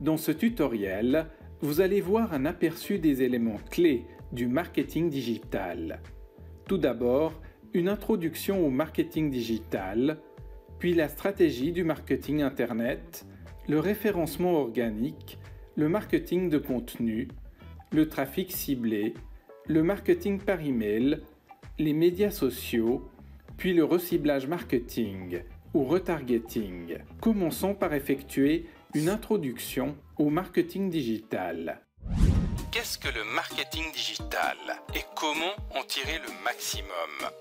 Dans ce tutoriel, vous allez voir un aperçu des éléments clés du marketing digital. Tout d'abord, une introduction au marketing digital, puis la stratégie du marketing Internet, le référencement organique, le marketing de contenu, le trafic ciblé, le marketing par email, les médias sociaux, puis le reciblage marketing ou retargeting. Commençons par effectuer une introduction au marketing digital. Qu'est-ce que le marketing digital et comment en tirer le maximum?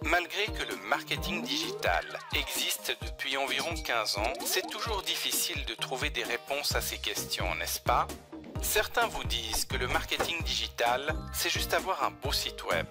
Malgré que le marketing digital existe depuis environ 15 ans, c'est toujours difficile de trouver des réponses à ces questions, n'est-ce pas? Certains vous disent que le marketing digital, c'est juste avoir un beau site web.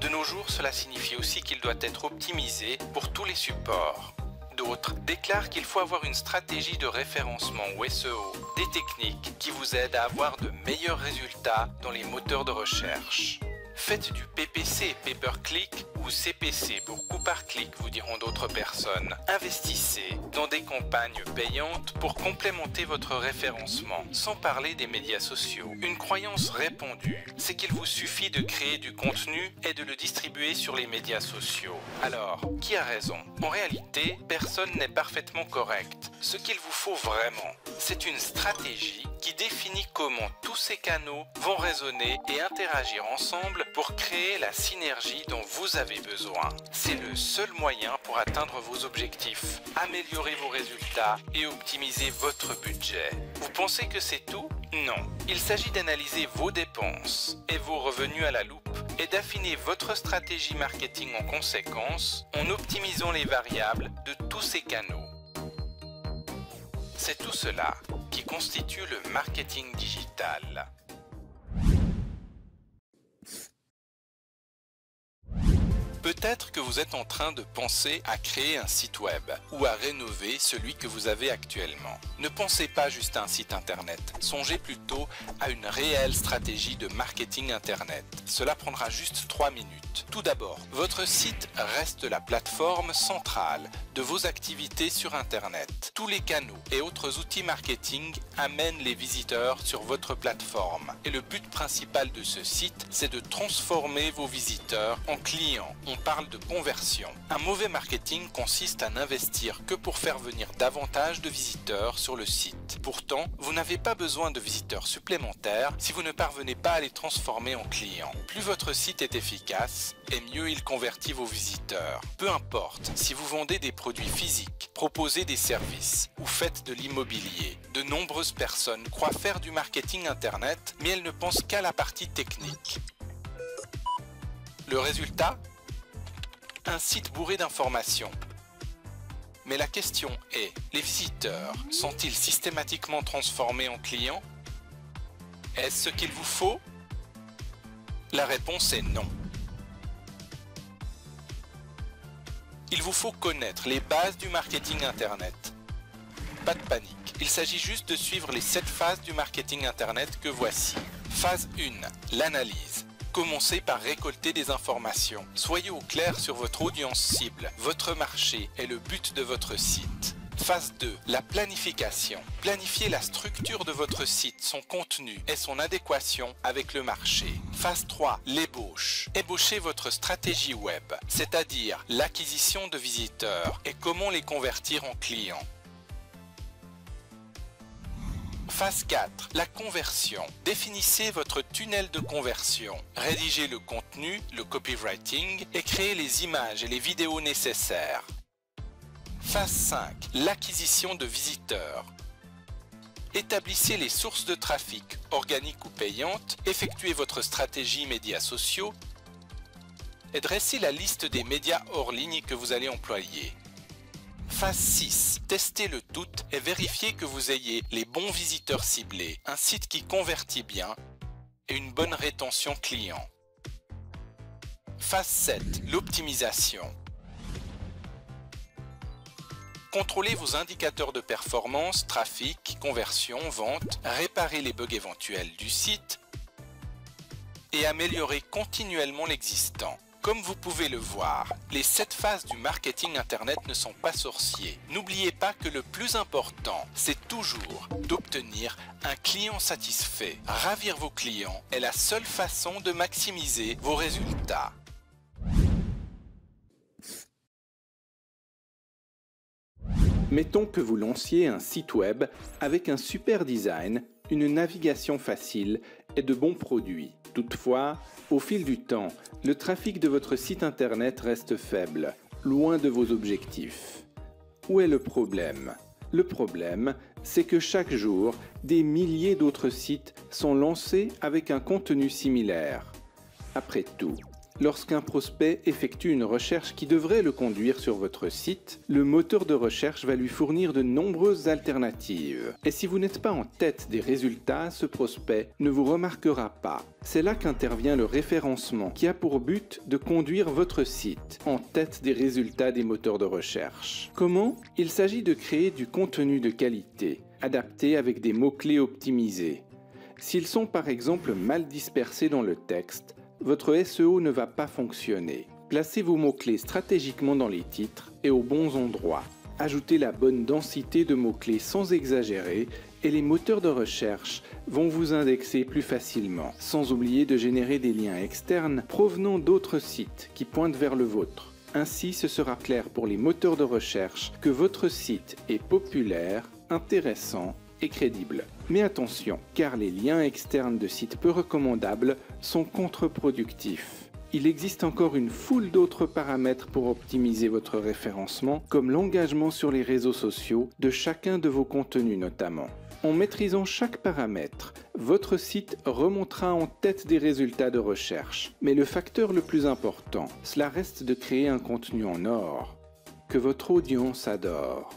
De nos jours, cela signifie aussi qu'il doit être optimisé pour tous les supports. D'autres déclarent qu'il faut avoir une stratégie de référencement ou SEO, des techniques qui vous aident à avoir de meilleurs résultats dans les moteurs de recherche. Faites du PPC, Pay Per Click, ou CPC pour coup par clic, vous diront d'autres personnes. Investissez dans des campagnes payantes pour complémenter votre référencement, sans parler des médias sociaux. Une croyance répandue, c'est qu'il vous suffit de créer du contenu et de le distribuer sur les médias sociaux. Alors, qui a raison? En réalité, personne n'est parfaitement correct. Ce qu'il vous faut vraiment, c'est une stratégie qui définit comment tous ces canaux vont résonner et interagir ensemble pour créer la synergie dont vous avez besoin. C'est le seul moyen pour atteindre vos objectifs, améliorer vos résultats et optimiser votre budget. Vous pensez que c'est tout? Non. Il s'agit d'analyser vos dépenses et vos revenus à la loupe et d'affiner votre stratégie marketing en conséquence en optimisant les variables de tous ces canaux. C'est tout cela qui constitue le marketing digital. Peut-être que vous êtes en train de penser à créer un site web ou à rénover celui que vous avez actuellement. Ne pensez pas juste à un site internet, songez plutôt à une réelle stratégie de marketing internet. Cela prendra juste 3 minutes. Tout d'abord, votre site reste la plateforme centrale de vos activités sur internet. Tous les canaux et autres outils marketing amènent les visiteurs sur votre plateforme. Et le but principal de ce site, c'est de transformer vos visiteurs en clients. On parle de conversion. Un mauvais marketing consiste à n'investir que pour faire venir davantage de visiteurs sur le site. Pourtant, vous n'avez pas besoin de visiteurs supplémentaires si vous ne parvenez pas à les transformer en clients. Plus votre site est efficace, et mieux il convertit vos visiteurs. Peu importe si vous vendez des produits physiques, proposez des services ou faites de l'immobilier. De nombreuses personnes croient faire du marketing internet, mais elles ne pensent qu'à la partie technique. Le résultat ? Un site bourré d'informations. Mais la question est, les visiteurs sont-ils systématiquement transformés en clients? Est-ce ce qu'il vous faut? La réponse est non. Il vous faut connaître les bases du marketing Internet. Pas de panique, il s'agit juste de suivre les 7 phases du marketing Internet que voici. Phase 1, l'analyse. Commencez par récolter des informations. Soyez au clair sur votre audience cible, votre marché et le but de votre site. Phase 2, la planification. Planifiez la structure de votre site, son contenu et son adéquation avec le marché. Phase 3, l'ébauche. Ébauchez votre stratégie web, c'est-à-dire l'acquisition de visiteurs et comment les convertir en clients. Phase 4, la conversion. Définissez votre tunnel de conversion. Rédigez le contenu, le copywriting et créez les images et les vidéos nécessaires. Phase 5, l'acquisition de visiteurs. Établissez les sources de trafic, organiques ou payantes, effectuez votre stratégie médias sociaux et dressez la liste des médias hors ligne que vous allez employer. Phase 6. Testez le tout et vérifiez que vous ayez les bons visiteurs ciblés, un site qui convertit bien et une bonne rétention client. Phase 7. L'optimisation. Contrôlez vos indicateurs de performance, trafic, conversion, vente, réparez les bugs éventuels du site et améliorez continuellement l'existant. Comme vous pouvez le voir, les 7 phases du marketing Internet ne sont pas sorciers. N'oubliez pas que le plus important, c'est toujours d'obtenir un client satisfait. Ravir vos clients est la seule façon de maximiser vos résultats. Mettons que vous lanciez un site web avec un super design, une navigation facile et de bons produits. Toutefois, au fil du temps, le trafic de votre site internet reste faible, loin de vos objectifs. Où est le problème ? Le problème, c'est que chaque jour, des milliers d'autres sites sont lancés avec un contenu similaire. Après tout, lorsqu'un prospect effectue une recherche qui devrait le conduire sur votre site, le moteur de recherche va lui fournir de nombreuses alternatives. Et si vous n'êtes pas en tête des résultats, ce prospect ne vous remarquera pas. C'est là qu'intervient le référencement, qui a pour but de conduire votre site en tête des résultats des moteurs de recherche. Comment ? Il s'agit de créer du contenu de qualité, adapté avec des mots-clés optimisés. S'ils sont par exemple mal dispersés dans le texte, votre SEO ne va pas fonctionner. Placez vos mots-clés stratégiquement dans les titres et aux bons endroits. Ajoutez la bonne densité de mots-clés sans exagérer et les moteurs de recherche vont vous indexer plus facilement. Sans oublier de générer des liens externes provenant d'autres sites qui pointent vers le vôtre. Ainsi, ce sera clair pour les moteurs de recherche que votre site est populaire, intéressant et crédible. Mais attention, car les liens externes de sites peu recommandables sont contre-productifs. Il existe encore une foule d'autres paramètres pour optimiser votre référencement, comme l'engagement sur les réseaux sociaux de chacun de vos contenus notamment. En maîtrisant chaque paramètre, votre site remontera en tête des résultats de recherche. Mais le facteur le plus important, cela reste de créer un contenu en or, que votre audience adore.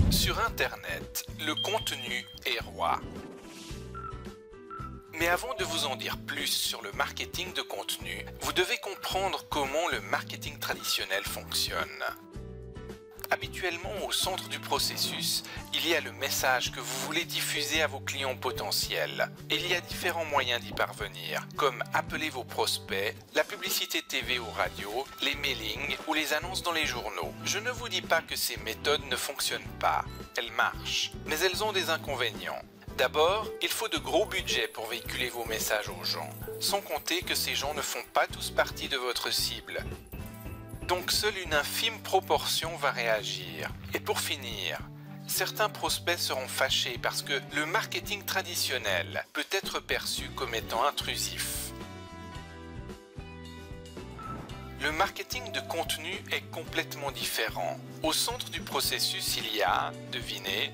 Sur Internet, le contenu est roi. Mais avant de vous en dire plus sur le marketing de contenu, vous devez comprendre comment le marketing traditionnel fonctionne. Habituellement, au centre du processus, il y a le message que vous voulez diffuser à vos clients potentiels. Et il y a différents moyens d'y parvenir, comme appeler vos prospects, la publicité TV ou radio, les mailings ou les annonces dans les journaux. Je ne vous dis pas que ces méthodes ne fonctionnent pas, elles marchent, mais elles ont des inconvénients. D'abord, il faut de gros budgets pour véhiculer vos messages aux gens, sans compter que ces gens ne font pas tous partie de votre cible. Donc seule une infime proportion va réagir. Et pour finir, certains prospects seront fâchés parce que le marketing traditionnel peut être perçu comme étant intrusif. Le marketing de contenu est complètement différent. Au centre du processus, il y a, devinez,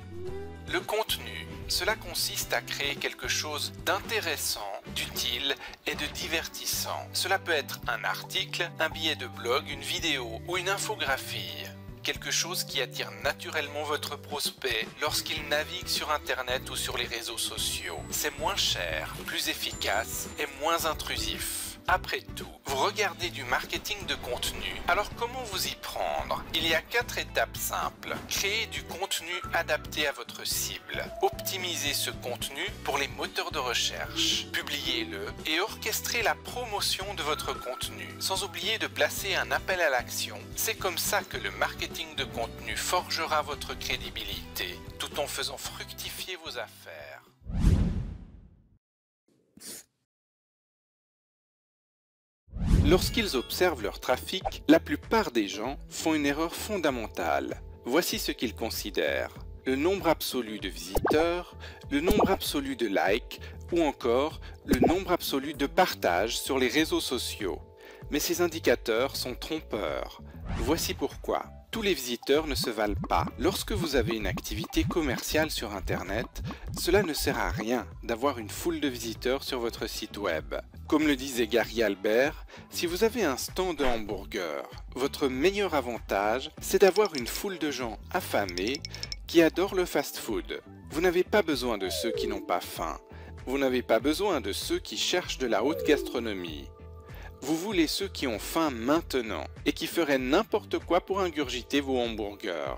le contenu. Cela consiste à créer quelque chose d'intéressant, d'utile et de divertissant. Cela peut être un article, un billet de blog, une vidéo ou une infographie. Quelque chose qui attire naturellement votre prospect lorsqu'il navigue sur Internet ou sur les réseaux sociaux. C'est moins cher, plus efficace et moins intrusif. Après tout, vous regardez du marketing de contenu, alors comment vous y prendre? Il y a 4 étapes simples. Créer du contenu adapté à votre cible. Optimisez ce contenu pour les moteurs de recherche. Publiez-le et orchestrez la promotion de votre contenu. Sans oublier de placer un appel à l'action. C'est comme ça que le marketing de contenu forgera votre crédibilité, tout en faisant fructifier vos affaires. Lorsqu'ils observent leur trafic, la plupart des gens font une erreur fondamentale. Voici ce qu'ils considèrent: le nombre absolu de visiteurs, le nombre absolu de likes ou encore le nombre absolu de partages sur les réseaux sociaux. Mais ces indicateurs sont trompeurs. Voici pourquoi. Tous les visiteurs ne se valent pas. Lorsque vous avez une activité commerciale sur Internet, cela ne sert à rien d'avoir une foule de visiteurs sur votre site web. Comme le disait Gary Albert, si vous avez un stand de hamburgers, votre meilleur avantage, c'est d'avoir une foule de gens affamés qui adorent le fast-food. Vous n'avez pas besoin de ceux qui n'ont pas faim. Vous n'avez pas besoin de ceux qui cherchent de la haute gastronomie. Vous voulez ceux qui ont faim maintenant et qui feraient n'importe quoi pour ingurgiter vos hamburgers.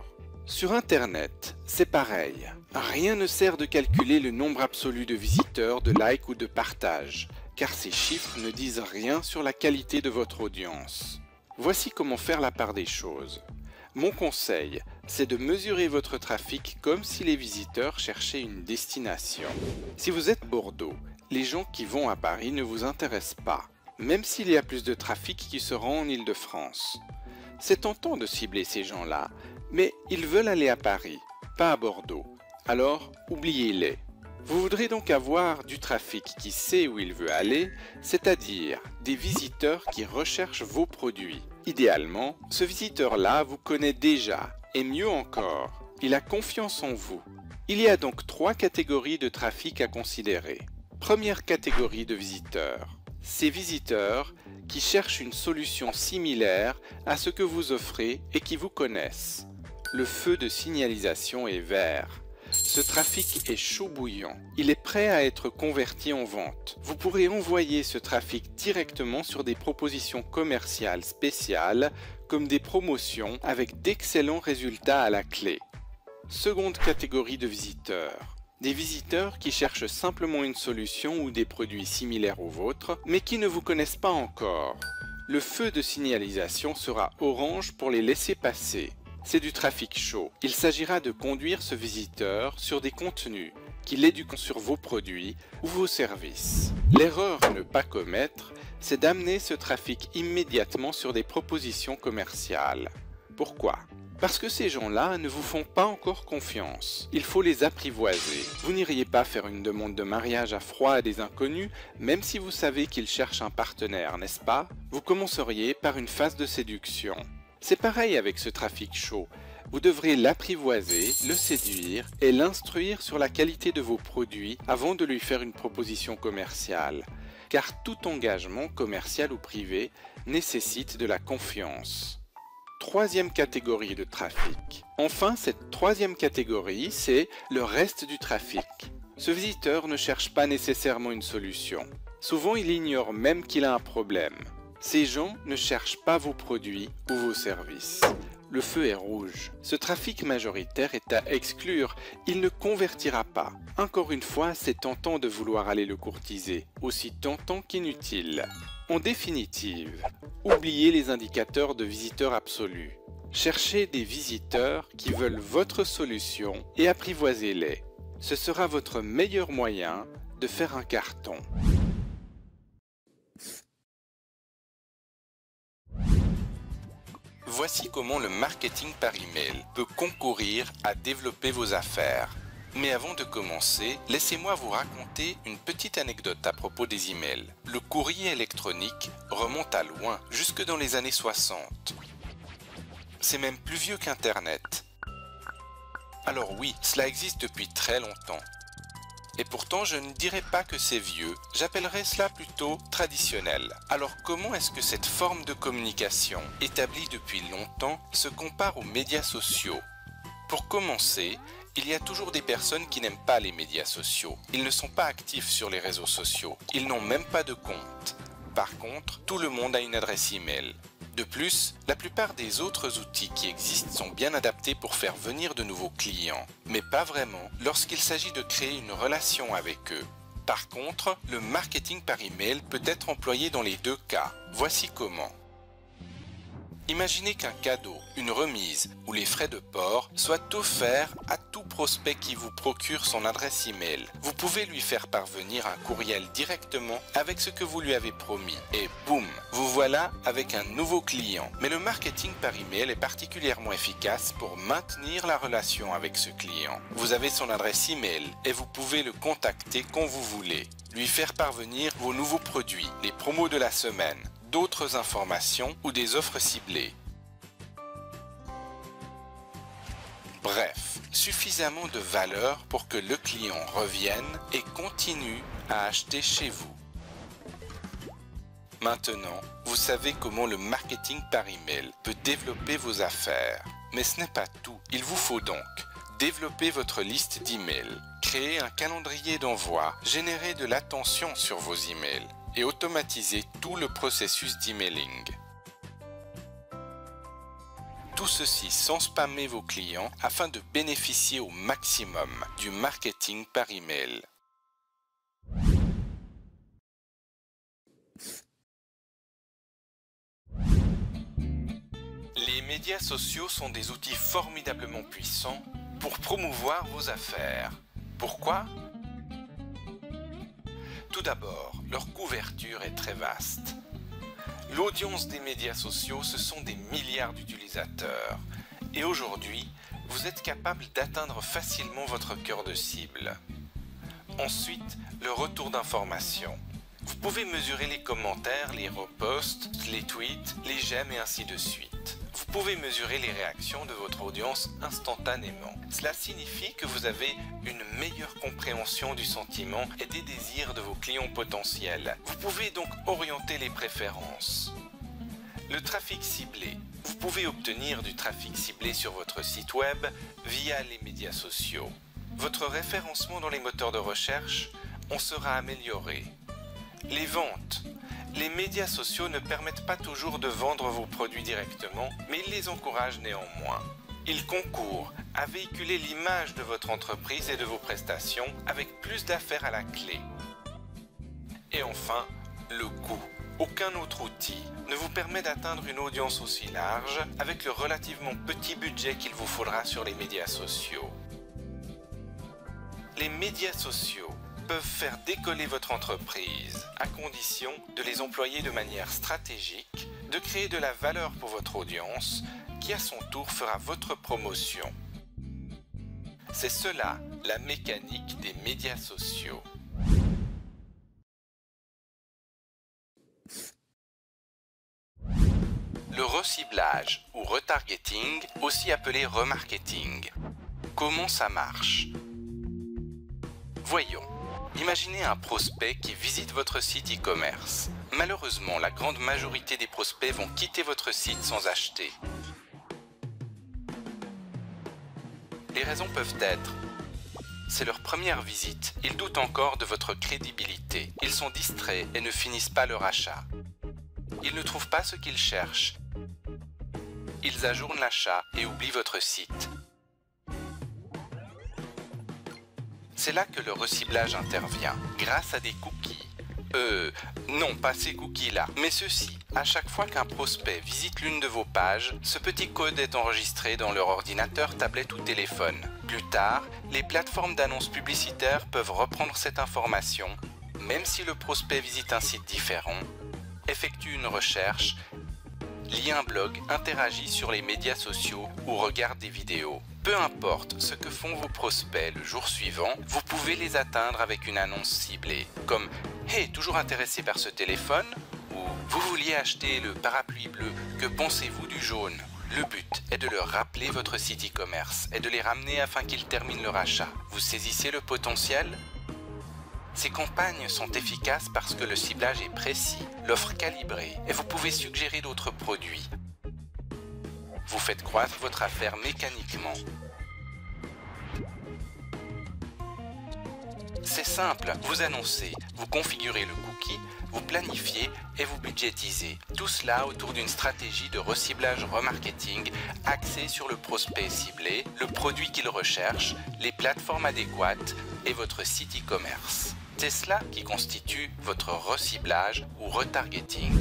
Sur Internet, c'est pareil. Rien ne sert de calculer le nombre absolu de visiteurs, de likes ou de partages, car ces chiffres ne disent rien sur la qualité de votre audience. Voici comment faire la part des choses. Mon conseil, c'est de mesurer votre trafic comme si les visiteurs cherchaient une destination. Si vous êtes Bordeaux, les gens qui vont à Paris ne vous intéressent pas, même s'il y a plus de trafic qui se rend en Île-de-France. C'est tentant de cibler ces gens-là, mais ils veulent aller à Paris, pas à Bordeaux. Alors, oubliez-les. Vous voudrez donc avoir du trafic qui sait où il veut aller, c'est-à-dire des visiteurs qui recherchent vos produits. Idéalement, ce visiteur-là vous connaît déjà, et mieux encore, il a confiance en vous. Il y a donc 3 catégories de trafic à considérer. Première catégorie de visiteurs. Ces visiteurs qui cherchent une solution similaire à ce que vous offrez et qui vous connaissent. Le feu de signalisation est vert. Ce trafic est chaud bouillant. Il est prêt à être converti en vente. Vous pourrez envoyer ce trafic directement sur des propositions commerciales spéciales comme des promotions avec d'excellents résultats à la clé. Seconde catégorie de visiteurs. Des visiteurs qui cherchent simplement une solution ou des produits similaires aux vôtres, mais qui ne vous connaissent pas encore. Le feu de signalisation sera orange pour les laisser passer. C'est du trafic chaud. Il s'agira de conduire ce visiteur sur des contenus qui l'éduquent sur vos produits ou vos services. L'erreur à ne pas commettre, c'est d'amener ce trafic immédiatement sur des propositions commerciales. Pourquoi ? Parce que ces gens-là ne vous font pas encore confiance. Il faut les apprivoiser. Vous n'iriez pas faire une demande de mariage à froid à des inconnus, même si vous savez qu'ils cherchent un partenaire, n'est-ce pas ? Vous commenceriez par une phase de séduction. C'est pareil avec ce trafic chaud. Vous devrez l'apprivoiser, le séduire et l'instruire sur la qualité de vos produits avant de lui faire une proposition commerciale. Car tout engagement, commercial ou privé, nécessite de la confiance. Troisième catégorie de trafic. Enfin, cette troisième catégorie, c'est le reste du trafic. Ce visiteur ne cherche pas nécessairement une solution. Souvent, il ignore même qu'il a un problème. Ces gens ne cherchent pas vos produits ou vos services. Le feu est rouge. Ce trafic majoritaire est à exclure. Il ne convertira pas. Encore une fois, c'est tentant de vouloir aller le courtiser, aussi tentant qu'inutile. En définitive, oubliez les indicateurs de visiteurs absolus. Cherchez des visiteurs qui veulent votre solution et apprivoisez-les. Ce sera votre meilleur moyen de faire un carton. Voici comment le marketing par email peut concourir à développer vos affaires. Mais avant de commencer, laissez-moi vous raconter une petite anecdote à propos des emails. Le courrier électronique remonte à loin, jusque dans les années 60. C'est même plus vieux qu'Internet. Alors oui, cela existe depuis très longtemps. Et pourtant, je ne dirais pas que c'est vieux, j'appellerais cela plutôt traditionnel. Alors comment est-ce que cette forme de communication, établie depuis longtemps, se compare aux médias sociaux ? Pour commencer, il y a toujours des personnes qui n'aiment pas les médias sociaux. Ils ne sont pas actifs sur les réseaux sociaux, ils n'ont même pas de compte. Par contre, tout le monde a une adresse email. De plus, la plupart des autres outils qui existent sont bien adaptés pour faire venir de nouveaux clients, mais pas vraiment lorsqu'il s'agit de créer une relation avec eux. Par contre, le marketing par email peut être employé dans les deux cas. Voici comment. Imaginez qu'un cadeau, une remise ou les frais de port soient offerts à tout prospect qui vous procure son adresse email. Vous pouvez lui faire parvenir un courriel directement avec ce que vous lui avez promis. Et boum, vous voilà avec un nouveau client. Mais le marketing par email est particulièrement efficace pour maintenir la relation avec ce client. Vous avez son adresse email et vous pouvez le contacter quand vous voulez. Lui faire parvenir vos nouveaux produits, les promos de la semaine, d'autres informations ou des offres ciblées. Bref, suffisamment de valeur pour que le client revienne et continue à acheter chez vous. Maintenant, vous savez comment le marketing par email peut développer vos affaires. Mais ce n'est pas tout. Il vous faut donc développer votre liste d'emails, créer un calendrier d'envoi, générer de l'attention sur vos emails et automatiser tout le processus d'emailing. Tout ceci sans spammer vos clients afin de bénéficier au maximum du marketing par email. Les médias sociaux sont des outils formidablement puissants pour promouvoir vos affaires. Pourquoi ? Tout d'abord, leur couverture est très vaste. L'audience des médias sociaux, ce sont des milliards d'utilisateurs. Et aujourd'hui, vous êtes capable d'atteindre facilement votre cœur de cible. Ensuite, le retour d'information. Vous pouvez mesurer les commentaires, les reposts, les tweets, les j'aime et ainsi de suite. Vous pouvez mesurer les réactions de votre audience instantanément. Cela signifie que vous avez une meilleure compréhension du sentiment et des désirs de vos clients potentiels. Vous pouvez donc orienter les préférences. Le trafic ciblé. Vous pouvez obtenir du trafic ciblé sur votre site web via les médias sociaux. Votre référencement dans les moteurs de recherche en sera amélioré. Les ventes. Les médias sociaux ne permettent pas toujours de vendre vos produits directement, mais ils les encouragent néanmoins. Ils concourent à véhiculer l'image de votre entreprise et de vos prestations avec plus d'affaires à la clé. Et enfin, le coût. Aucun autre outil ne vous permet d'atteindre une audience aussi large avec le relativement petit budget qu'il vous faudra sur les médias sociaux. Les médias sociaux peuvent faire décoller votre entreprise à condition de les employer de manière stratégique, de créer de la valeur pour votre audience qui à son tour fera votre promotion. C'est cela la mécanique des médias sociaux. Le reciblage ou retargeting, aussi appelé remarketing. Comment ça marche ? Voyons. Imaginez un prospect qui visite votre site e-commerce. Malheureusement, la grande majorité des prospects vont quitter votre site sans acheter. Les raisons peuvent être: c'est leur première visite, ils doutent encore de votre crédibilité, ils sont distraits et ne finissent pas leur achat. Ils ne trouvent pas ce qu'ils cherchent. Ils ajournent l'achat et oublient votre site. C'est là que le reciblage intervient, grâce à des cookies. Non, pas ces cookies-là, mais ceux-ci. À chaque fois qu'un prospect visite l'une de vos pages, ce petit code est enregistré dans leur ordinateur, tablette ou téléphone. Plus tard, les plateformes d'annonces publicitaires peuvent reprendre cette information, même si le prospect visite un site différent, effectue une recherche, lit un blog, interagit sur les médias sociaux ou regarde des vidéos. Peu importe ce que font vos prospects le jour suivant, vous pouvez les atteindre avec une annonce ciblée, comme « Hey, toujours intéressé par ce téléphone ?» ou « Vous vouliez acheter le parapluie bleu, que pensez-vous du jaune ?» Le but est de leur rappeler votre site e-commerce et de les ramener afin qu'ils terminent leur achat. Vous saisissez le potentiel ? Ces campagnes sont efficaces parce que le ciblage est précis, l'offre calibrée et vous pouvez suggérer d'autres produits. Vous faites croître votre affaire mécaniquement. C'est simple, vous annoncez, vous configurez le cookie, vous planifiez et vous budgétisez. Tout cela autour d'une stratégie de reciblage remarketing axée sur le prospect ciblé, le produit qu'il recherche, les plateformes adéquates et votre site e-commerce. C'est cela qui constitue votre reciblage ou retargeting.